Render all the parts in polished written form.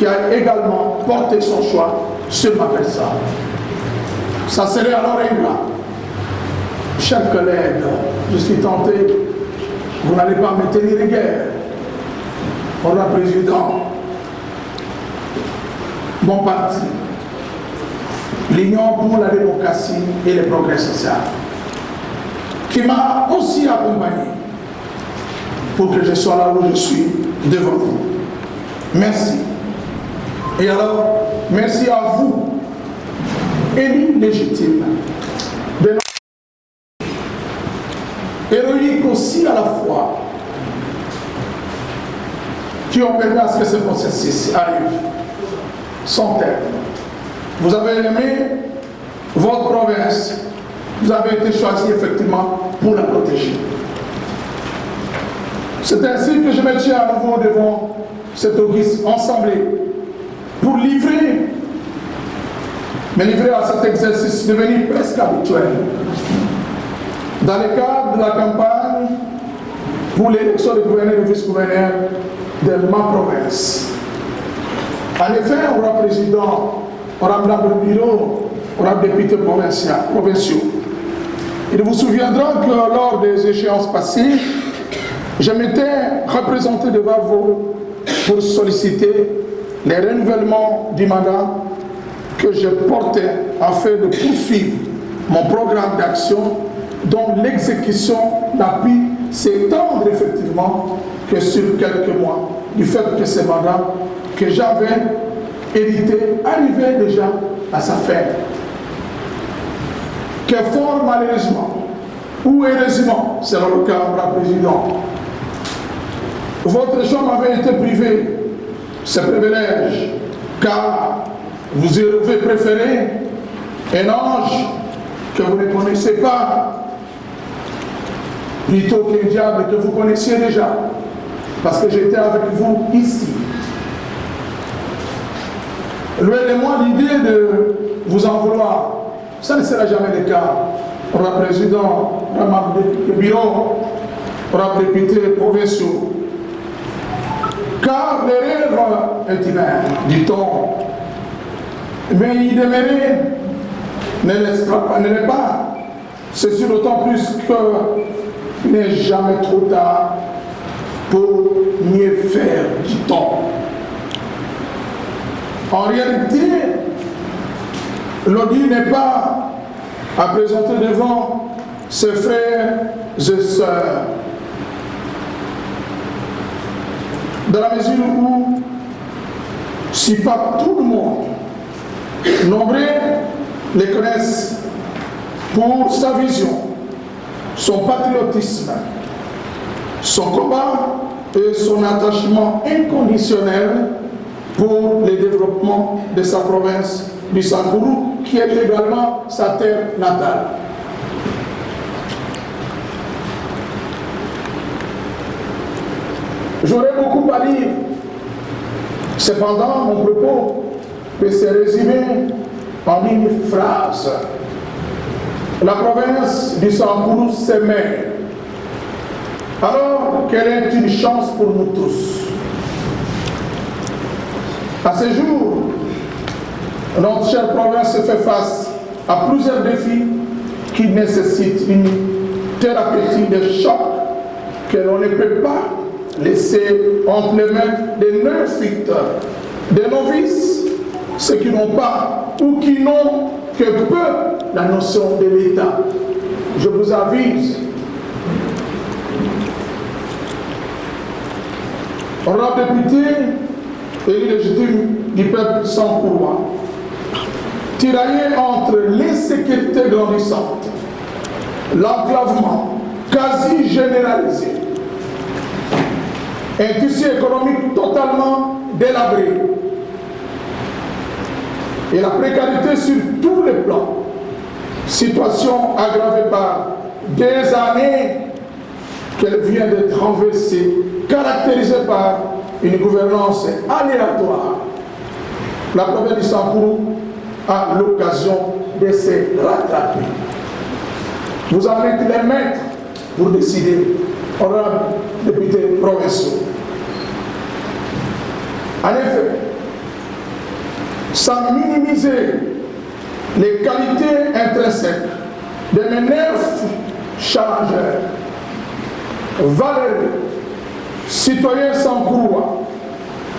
qui a également porté son choix sur ma personne. Ça serait alors ingrat. Chers collègues, je suis tenté, vous n'allez pas me tenir guerre. Pour le président, mon parti, l'Union pour la démocratie et le progrès social, qui m'a aussi accompagné pour que je sois là où je suis devant vous. Merci. Et alors, merci à vous, élus légitimes, de notre héroïque aussi à la fois, qui ont permis à ce que ce processus arrive sans terme. Vous avez aimé votre province, vous avez été choisi effectivement pour la protéger. C'est ainsi que je me tiens à nouveau devant cette auguste assemblée pour me livrer à cet exercice devenu presque habituel dans le cadre de la campagne pour l'élection de gouverneur et de vice-gouverneur de ma province. En effet, on aura président, on aura membre du bureau, on aura députés provinciaux. Il vous souviendra que lors des échéances passées, je m'étais représenté devant vous pour solliciter les renouvellements du mandat que je portais afin de poursuivre mon programme d'action dont l'exécution n'a pu s'étendre effectivement que sur quelques mois, du fait que ce mandat que j'avais hérité arrivait déjà à sa fin. Que fort malheureusement, ou heureusement, selon le cas du président, votre chambre avait été privée ce privilège, car vous avez préféré un ange que vous ne connaissez pas, plutôt qu'un diable que vous connaissiez déjà, parce que j'étais avec vous ici. Loin de moi l'idée de vous en vouloir, ça ne sera jamais le cas. On a président, on a membre de bureau, on a député provinciaux. Car l'erreur est humaine, dit-on. Mais il demeurait, ne l'est pas. C'est sur d'autant plus qu'il n'est jamais trop tard pour mieux faire, dit-on. En réalité, l'ODI n'est pas à présenter devant ses frères et sœurs. Dans la mesure où, si pas tout le monde, nombreux les connaissent pour sa vision, son patriotisme, son combat et son attachement inconditionnel pour le développement de sa province du Sangourou, qui est également sa terre natale. J'aurais beaucoup à dire. Cependant, mon propos peut se résumer en une phrase. La province du Sangourou s'émeut. Alors, quelle est une chance pour nous tous? À ce jour, notre chère province se fait face à plusieurs défis qui nécessitent une thérapeutique de choc que l'on ne peut pas laisser entre les mains des néophytes, des novices, ceux qui n'ont pas ou qui n'ont que peu la notion de l'État. Je vous avise, honorable député, élu légitime du peuple sankourois, tiraillé entre l'insécurité grandissante, l'enclavement quasi généralisé, un tissu économique totalement délabré et la précarité sur tous les plans, situation aggravée par des années qu'elle vient d'être renversée, caractérisée par une gouvernance aléatoire. La province du Sangourou a l'occasion de se rattraper. Vous en êtes les maîtres pour décider, honorable député provinciaux. En effet, sans minimiser les qualités intrinsèques de mes 9 challengeurs, valeureux, citoyens sans courroie,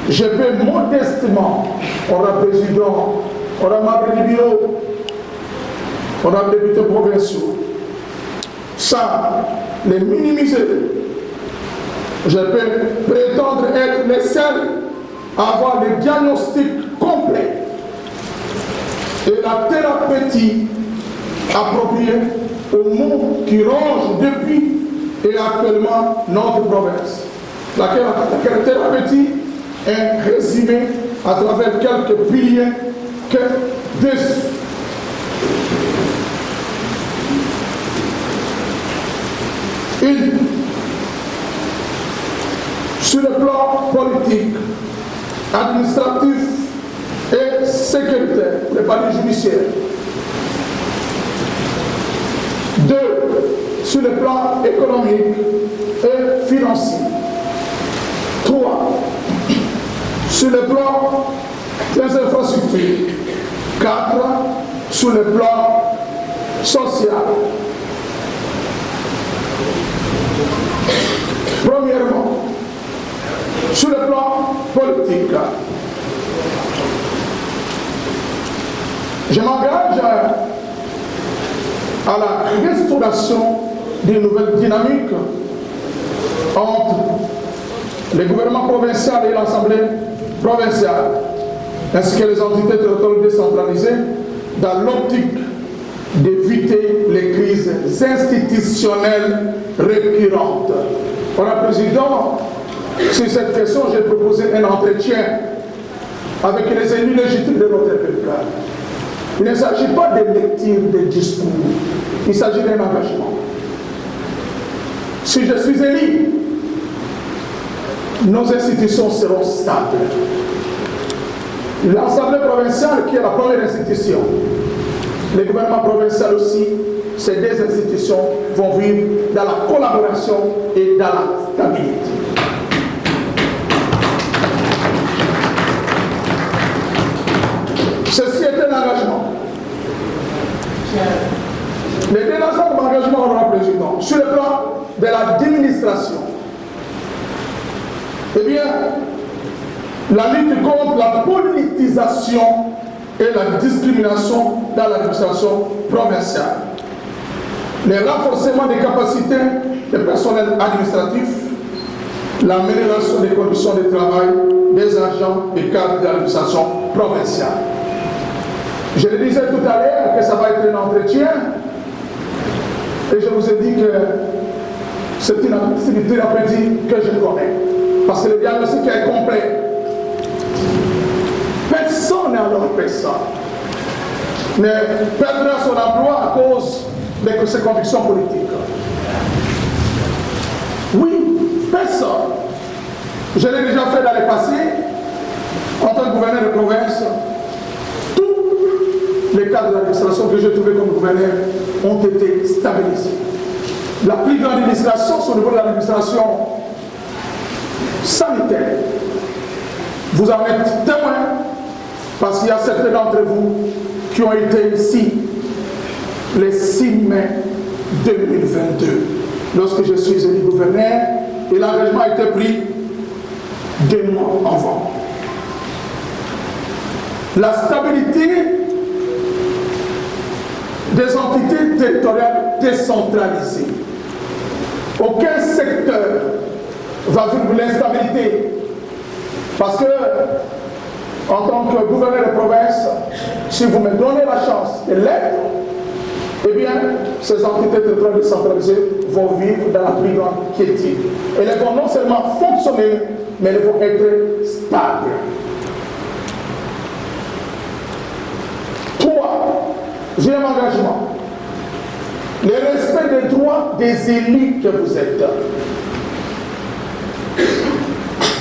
je peux modestement, on a président, on a membre du bureau, on a députés provinciaux, sans les minimiser, je peux prétendre être les seuls à avoir le diagnostic complet et la thérapeutique appropriée au monde qui ronge depuis et actuellement notre province. La thérapeutique est résumée à travers quelques piliers que dessus. Une, sur le plan politique, administratif et sécuritaire, le palais judiciaire. 2, sur le plan économique et financier. 3, sur le plan des infrastructures. 4, sur le plan social. Premièrement, sur le plan politique, je m'engage à la restauration d'une nouvelle dynamique entre le gouvernement provincial et l'Assemblée provinciale, ainsi que les entités territoriales décentralisées, dans l'optique d'éviter les crises institutionnelles récurrentes. Madame la Présidente, sur cette question, j'ai proposé un entretien avec les élus légitimes de notre République. Il ne s'agit pas de lecture de discours, il s'agit d'un engagement. Si je suis élu, nos institutions seront stables. L'Assemblée provinciale, qui est la première institution, le gouvernement provincial aussi, ces 2 institutions vont vivre dans la collaboration et dans la stabilité. Ceci est un engagement. Les 2 engagements, Honorable Président, sur le plan de l'administration, eh bien, la lutte contre la politisation et la discrimination dans l'administration provinciale, le renforcement des capacités des personnels administratifs, l'amélioration des conditions de travail des agents et cadres de l'administration provinciale. Je le disais tout à l'heure que ça va être un entretien et je vous ai dit que c'est une thérapeutie que je connais parce que le diagnostic est complet. Personne alors personne ne perdra son emploi à cause de ses convictions politiques. Oui, personne. Je l'ai déjà fait dans le passé en tant que gouverneur de province. Tous les cadres de l'administration que j'ai trouvés comme gouverneur ont été stabilisés. La plus grande administration, c'est au niveau de l'administration sanitaire. Vous en êtes témoin parce qu'il y a certains d'entre vous qui ont été ici le 6 mai 2022, lorsque je suis élu gouverneur, et l'engagement a été pris 2 mois avant. La stabilité des entités territoriales décentralisées. Aucun secteur va vivre l'instabilité. Parce que, en tant que gouverneur de province, si vous me donnez la chance de l'être, eh bien, ces entités territoriales décentralisées vont vivre dans la plus grande quiétude. Et elles vont non seulement fonctionner, mais elles vont être stables. 3, j'ai un engagement. Le respect des droits des élus que vous êtes.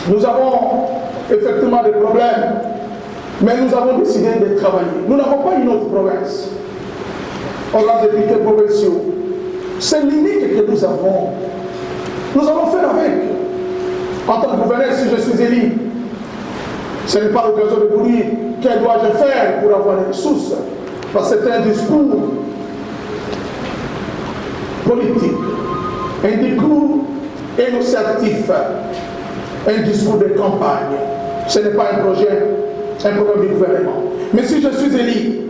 Nous avons effectivement des problèmes, mais nous avons décidé de travailler. Nous n'avons pas une autre province. On a des députés provinciaux. C'est l'unique que nous avons. Nous allons faire avec. En tant que gouverneur, si je suis élu, Ce n'est pas l'occasion de vous dire quel dois-je faire pour avoir des ressources, parce que c'est un discours politique, un discours énonciatif, un discours de campagne. Ce n'est pas un projet, un programme du gouvernement. Mais si je suis élu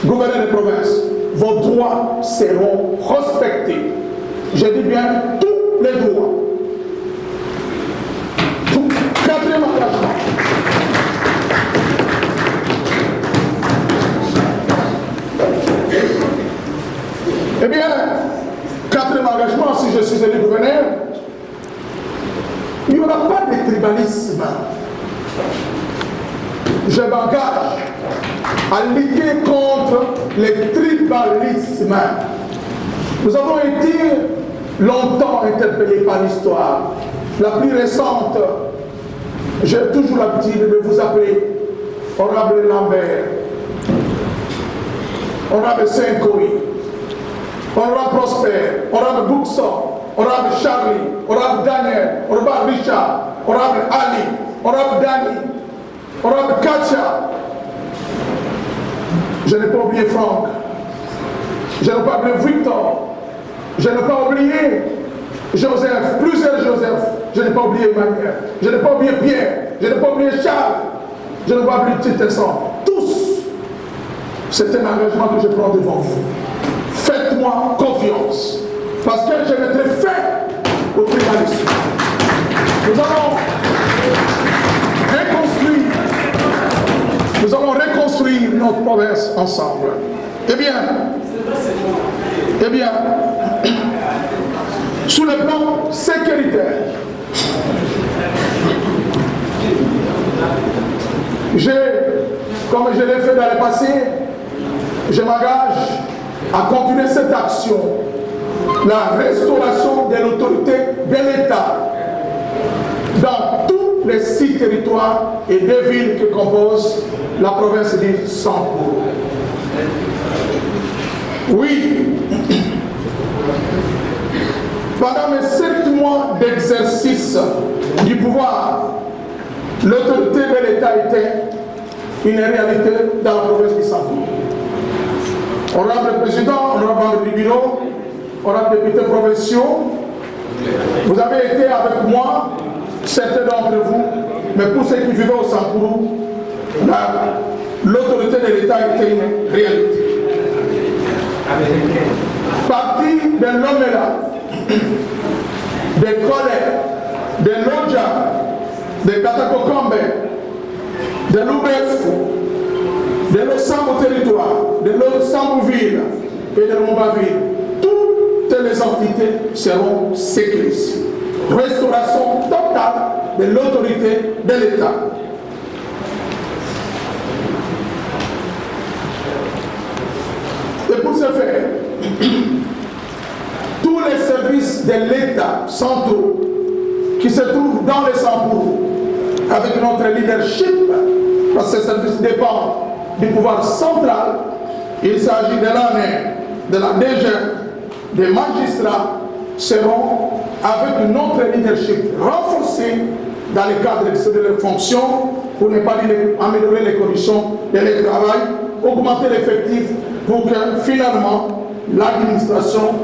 gouverneur de province, vos droits seront respectés. Je dis bien tous les droits. Quatrième engagement. Eh bien, quatrième engagement, si je suis élu gouverneur, il n'y aura pas de tribalisme. Je m'engage à lutter contre les tribalismes. Nous avons été longtemps interpellés par l'histoire. La plus récente, j'ai toujours l'habitude de vous appeler Honorable Lambert, Honorable Saint-Cory, Honorable Prosper, Honorable Buxon, Honorable Charlie, Honorable Daniel, Honorable Richard, Honorable Ali, Honorable Dani, Honorable Katia. Je n'ai pas oublié Franck. Je n'ai pas oublié Victor. Je n'ai pas oublié Joseph, plusieurs Joseph. Je n'ai pas oublié Emmanuel. Je n'ai pas oublié Pierre. Je n'ai pas oublié Charles. Je n'ai pas oublié Titesson. Tous. C'est un engagement que je prends devant vous. Faites-moi confiance. Parce que je mettrai fin au tribalisme. Nous allons reconstruire notre province ensemble. Eh bien, sur le plan sécuritaire, comme je l'ai fait dans le passé, je m'engage à continuer cette action, la restauration de l'autorité de l'État dans tous les 6 territoires et 2 villes qui composent la province de Saint-Paul. Oui, pendant mes 7 mois d'exercice du pouvoir, l'autorité de l'État était une réalité dans la province de Saint-Paul. Honorable Président, honorable du bureau, honorable députés provinciaux, vous avez été avec moi, certains d'entre vous, mais pour ceux qui vivaient au Sankourou, l'autorité de l'État était une réalité. Parti de l'Omela, des Colères, de Lodja, de Katakokombe, de l'Oubef, de l'Ossambo territoire, de l'Ossambo-ville et de l'Ombaville, toutes les entités seront sécurisées. Restauration totale de l'autorité de l'État. Et pour ce faire, tous les services de l'État centraux qui se trouvent dans les Sankourou, avec notre leadership, parce que ces services dépendent du pouvoir central, il s'agit de l'ANER, de la DG, des magistrats, seront avec notre leadership renforcé dans le cadre de leurs fonctions, pour ne pas dire améliorer les conditions de leur travail, augmenter l'effectif pour que finalement l'administration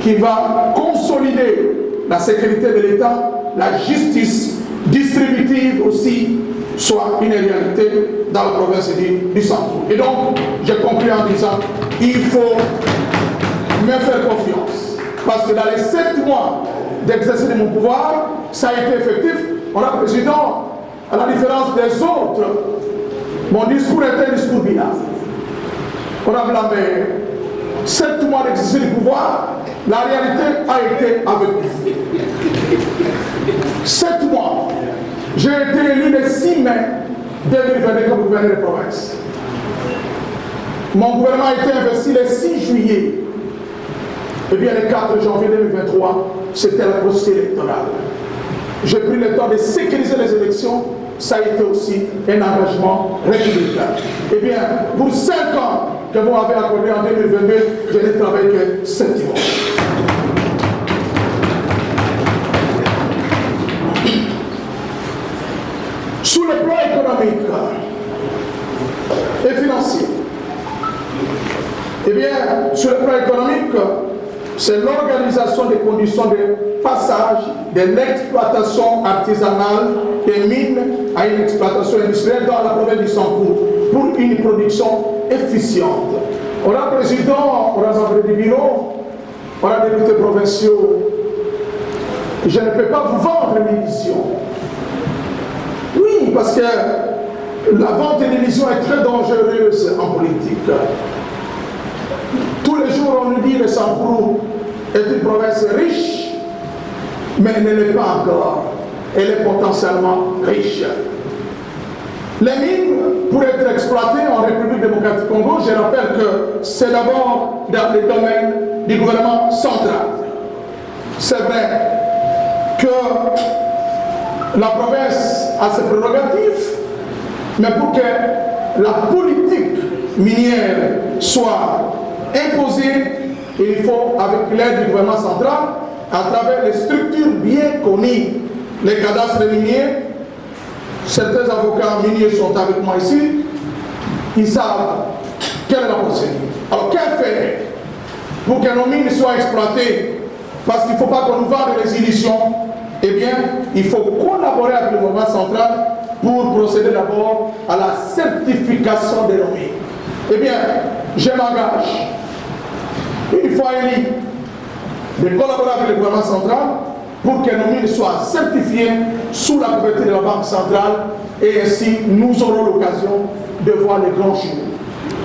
qui va consolider la sécurité de l'État, la justice distributive aussi, soit une réalité dans la province du centre. Et donc, je conclue en disant, il faut me faire confiance. Parce que dans les 7 mois d'exercice de mon pouvoir, ça a été effectif. On a le président, à la différence des autres, mon discours était un discours bilan. On a blâmé 7 mois d'exercice du pouvoir, la réalité a été avec vous. 7 mois. J'ai été élu le 6 mai 2022 comme gouverneur de province. Mon gouvernement a été investi le 6 juillet. Et bien le 4 janvier 2023, c'était la procédure électorale. J'ai pris le temps de sécuriser les élections. Ça a été aussi un engagement républicain. Eh bien, pour 5 ans que vous m'avez accordé en 2022, je n'ai travaillé que 7 mois. Sur le plan économique, économique et financier. Eh bien, sur le plan économique, c'est l'organisation des conditions de passage de l'exploitation artisanale des mines à une exploitation industrielle dans la province du Sankourou pour une production efficiente. On a président, on a membre du bureau, on a députés provinciaux. Je ne peux pas vous vendre une émission. Oui, parce que la vente d'une émission est très dangereuse en politique. Tous les jours, on nous dit que le Sankourou est une province riche, mais elle ne l'est pas encore. Elle est potentiellement riche. Les mines, pour être exploitées en République démocratique du Congo, je rappelle que c'est d'abord dans le domaine du gouvernement central. C'est vrai que la province a ses prérogatives, mais pour que la politique minière soit imposée, il faut, avec l'aide du gouvernement central, à travers les structures bien connues, les cadastres miniers. Certains avocats miniers sont avec moi ici, ils savent quelle est la procédure. Alors, qu'elle fait pour que nos mines soient exploitées? Parce qu'il ne faut pas qu'on nous vende les illusions. Eh bien, il faut collaborer avec le gouvernement central pour procéder d'abord à la certification de nos mines. Eh bien, je m'engage, une fois élu, de collaborer avec le gouvernement central pour que nos mines soient certifiées sous la couverture de la Banque centrale, et ainsi nous aurons l'occasion de voir les grands jours.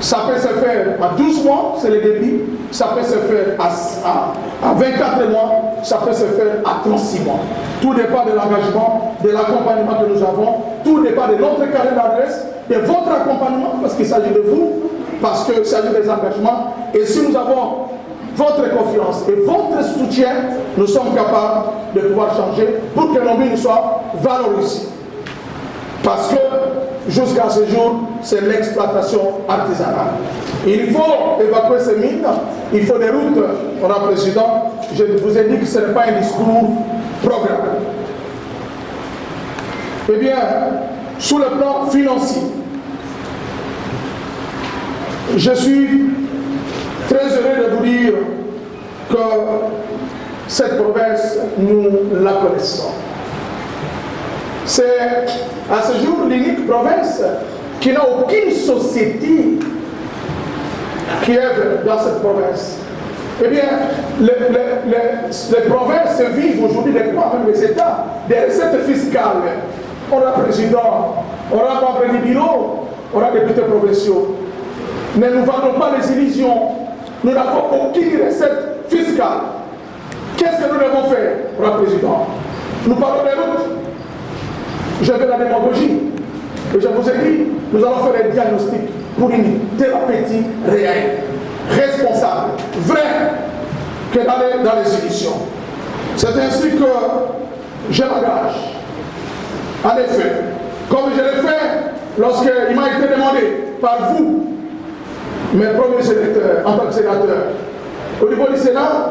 Ça peut se faire à 12 mois, c'est le début, ça peut se faire à 24 mois, ça peut se faire à 36 mois. Tout dépend de l'engagement, de l'accompagnement que nous avons, tout dépend de notre carnet d'adresse, de votre accompagnement, parce qu'il s'agit de vous, parce qu'il s'agit des engagements, et si nous avons votre confiance et votre soutien, nous sommes capables de pouvoir changer pour que nos mines soient valorisées. Parce que jusqu'à ce jour, c'est l'exploitation artisanale. Il faut évacuer ces mines, il faut des routes. On a président, je vous ai dit que ce n'est pas un discours programmé. Eh bien, sur le plan financier, je suis très heureux de vous dire que cette province, nous la connaissons. C'est à ce jour l'unique province qui n'a aucune société qui œuvre dans cette province. Eh bien, les provinces vivent aujourd'hui de quoi? Même les États, des recettes fiscales. On a président, on a membre du bureau, on a députés provinciaux. Ne nous vendons pas les illusions. Nous n'avons aucune recette fiscale. Qu'est-ce que nous devons faire, on a président? Nous parlons des routes. Je veux la démagogie. Et je vous ai dit, nous allons faire un diagnostic pour une thérapeutique réelle, responsable, vraie, que dans les éditions. C'est ainsi que je m'engage. En effet, comme je l'ai fait lorsqu'il m'a été demandé par vous, mes premiers sénateurs, en tant que sénateur, au niveau du Sénat,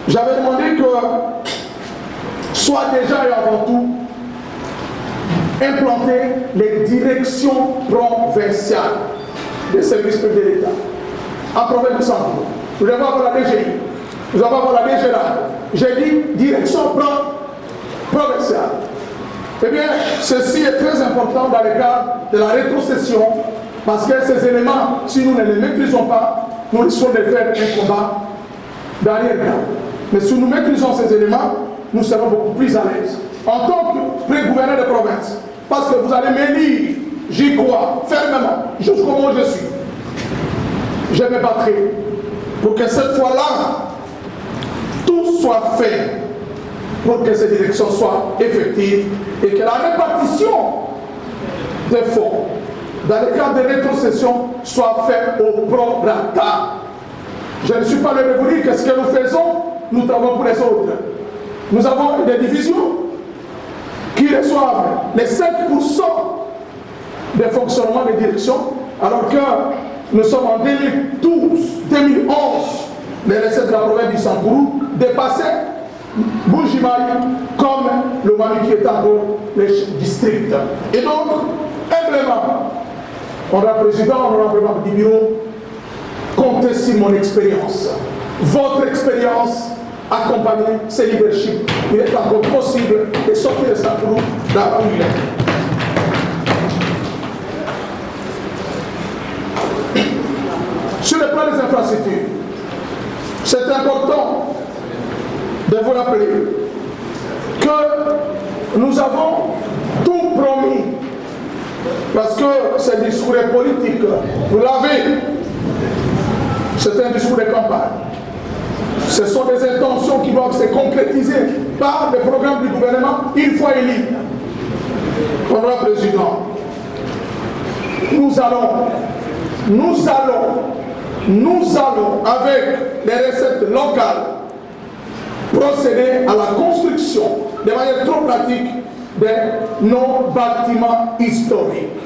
j'avais demandé que soit déjà et avant tout implanter les directions provinciales des services publics de l'État en province de Sankourou. Nous devons avoir la DGI, nous devons avoir la DGRA. J'ai dit direction provinciale. Eh bien, ceci est très important dans le cadre de la rétrocession, parce que ces éléments, si nous ne les maîtrisons pas, nous risquons de faire un combat d'arrière-garde. Mais si nous maîtrisons ces éléments, nous serons beaucoup plus à l'aise. En tant que pré-gouverneur de province, parce que vous allez m'élire, j'y crois fermement, jusqu'au moment où je suis. Je me battrai pour que cette fois-là, tout soit fait pour que ces directions soient effectives et que la répartition des fonds dans le cadre de rétrocession soit faite au prorata. Je ne suis pas là de vous dire que ce que nous faisons, nous travaillons pour les autres. Nous avons des divisions qui reçoivent les 5% des fonctionnements des directions, alors que nous sommes en 2012, 2011, les recettes de la province du Sankourou dépassaient Bujimaï comme le Mali qui est encore les districts. Et donc, un Simplement, honorable président, honorable membre du bureau, comptez sur mon expérience. Votre expérience accompagner ce leadership. Il est encore possible de sortir de sa groupe là où il est. Sur le plan des infrastructures, c'est important de vous rappeler que nous avons tout promis, parce que ce discours est politique, vous l'avez, c'est un discours de campagne. Ce sont des intentions qui doivent se concrétiser par les programmes du gouvernement une fois élus. Honorable Président, nous allons, avec les recettes locales, procéder à la construction de manière trop pratique de nos bâtiments historiques.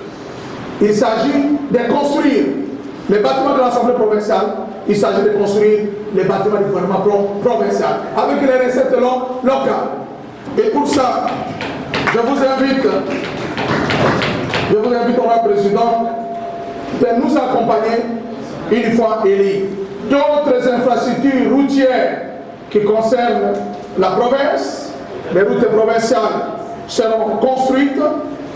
Il s'agit de construire les bâtiments de l'Assemblée provinciale, il s'agit de construire les bâtiments du gouvernement provincial avec les recettes locales. Et pour ça, je vous invite, honorable Président, de nous accompagner une fois élus. D'autres infrastructures routières qui concernent la province, les routes provinciales seront construites.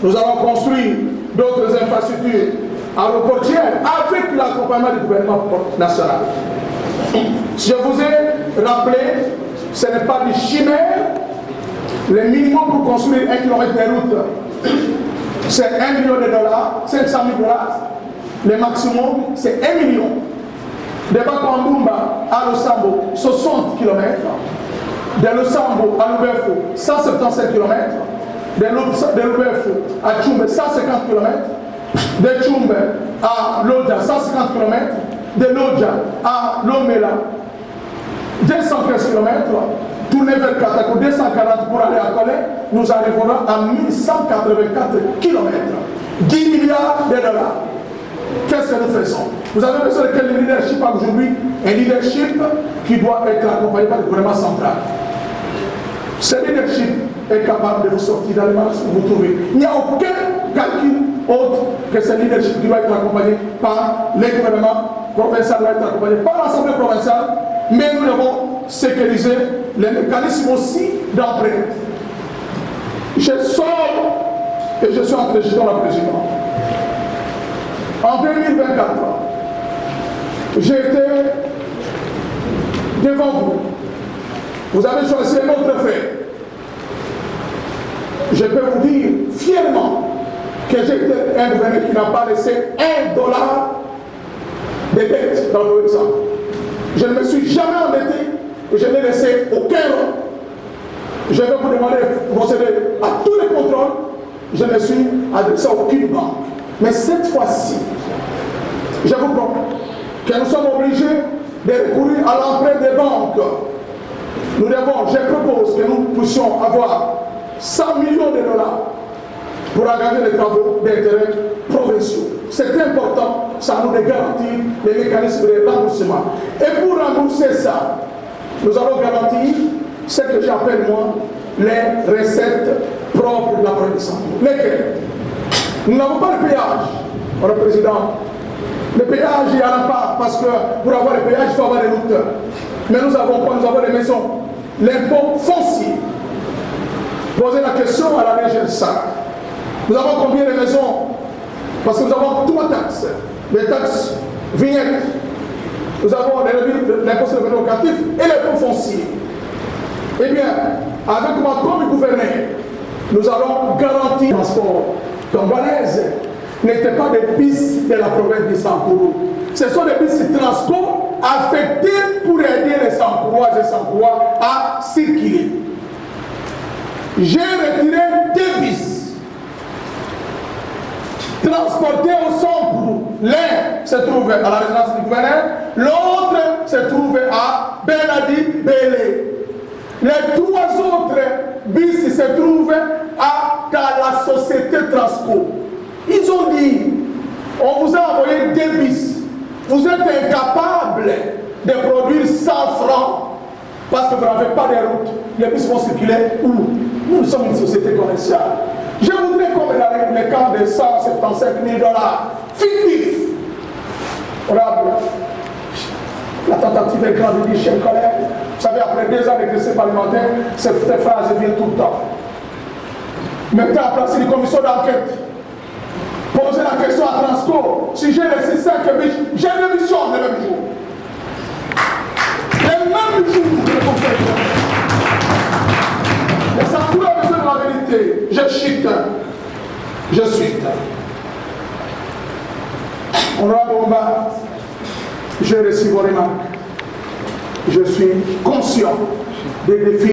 Nous allons construire d'autres infrastructures aéroportières avec l'accompagnement du gouvernement national. Je vous ai rappelé, ce n'est pas du chimère. Le minimum pour construire 1 km de route, c'est $1 million, 500 000 $. Le maximum, c'est 1 million. De Bakwambumba à Losambo, 60 km. De Losambo à Lubefo, 175 km. De Lubefo à Tchumbe, 150 km. De Tchumbe à Lodja, 150 km. De Lodja à Lomela, 215 km. Tourner vers Katako, 240 pour aller à Collet, nous arriverons à 1184 km. 10 milliards de $. Qu'est-ce que nous faisons? Vous avez besoin de quel leadership aujourd'hui? Un leadership qui doit être accompagné par le gouvernement central. Ce leadership est capable de vous sortir dans les marches que vous trouvez. Il n'y a aucun calcul autre que ce leadership qui doit être accompagné par le gouvernement provincial, doit être accompagné par l'Assemblée provinciale, mais nous devons sécuriser les mécanismes aussi d'emprunt. Je sors et je suis entre les la présidente. En 2024, j'ai été devant vous. Vous avez choisi un autre fait. Je peux vous dire fièrement que j'ai été un gouverneur qui n'a pas laissé $1 de dette dans le sang. Je ne me suis jamais endetté et je n'ai laissé aucun rang. Je vais vous demander de procéder à tous les contrôles. Je ne suis adressé à aucune banque. Mais cette fois-ci, je vous promets que nous sommes obligés de recourir à l'emprunt des banques. Nous devons, je propose que nous puissions avoir 100 millions de $, pour engager les travaux d'intérêt provinciaux. C'est important, ça nous garantit les mécanismes de remboursement. Et pour rembourser ça, nous allons garantir ce que j'appelle moi les recettes propres de la province. Lesquelles? Nous n'avons pas de péage, Monsieur le Président. Le péage, il n'y en a pas, parce que pour avoir le péage, il faut avoir des routes. Mais nous avons quoi? Nous avons des maisons. L'impôt foncier. Posez la question à la DGSA. Nous avons combien de maisons? Parce que nous avons 3 taxes. Les taxes vignettes, nous avons l'impôt sur le revenu locatif et l'impôt foncier. Eh bien, avec moi comme gouverneur, nous allons garantir le transport congolaise n'était pas des pistes de la province de Sankourou. Ce sont des pistes de transport affectées pour aider les Sankourois et Sankourois à circuler. J'ai retiré 2 bis transportés au Sankourou. L'un se trouvait à la résidence du gouverneur, l'autre se trouvait à Benadi-Bélé. Les 3 autres bus se trouvaient dans la société Transco. Ils ont dit, on vous a envoyé 2 bus. Vous êtes incapable de produire 100 francs parce que vous n'avez pas de route. Les bus vont circuler où? Nous sommes une société commerciale. Je voudrais comme dans les camps de 175 000 $. Fictif. Honorable, la tentative est grave, dit chef collègue. Vous savez, après 2 ans d'exercice parlementaire, ces phrases viennent tout le temps. Mettez en place une commission d'enquête. Posez la question à Transco. Si j'ai laissé 5 biches, j'ai une émission le même jour. Le même jour, le conseil. Et ça tout a besoin de la vérité. Je chute. Je suis. Honorable Omba, j'ai reçu vos remarques. Je suis conscient des défis.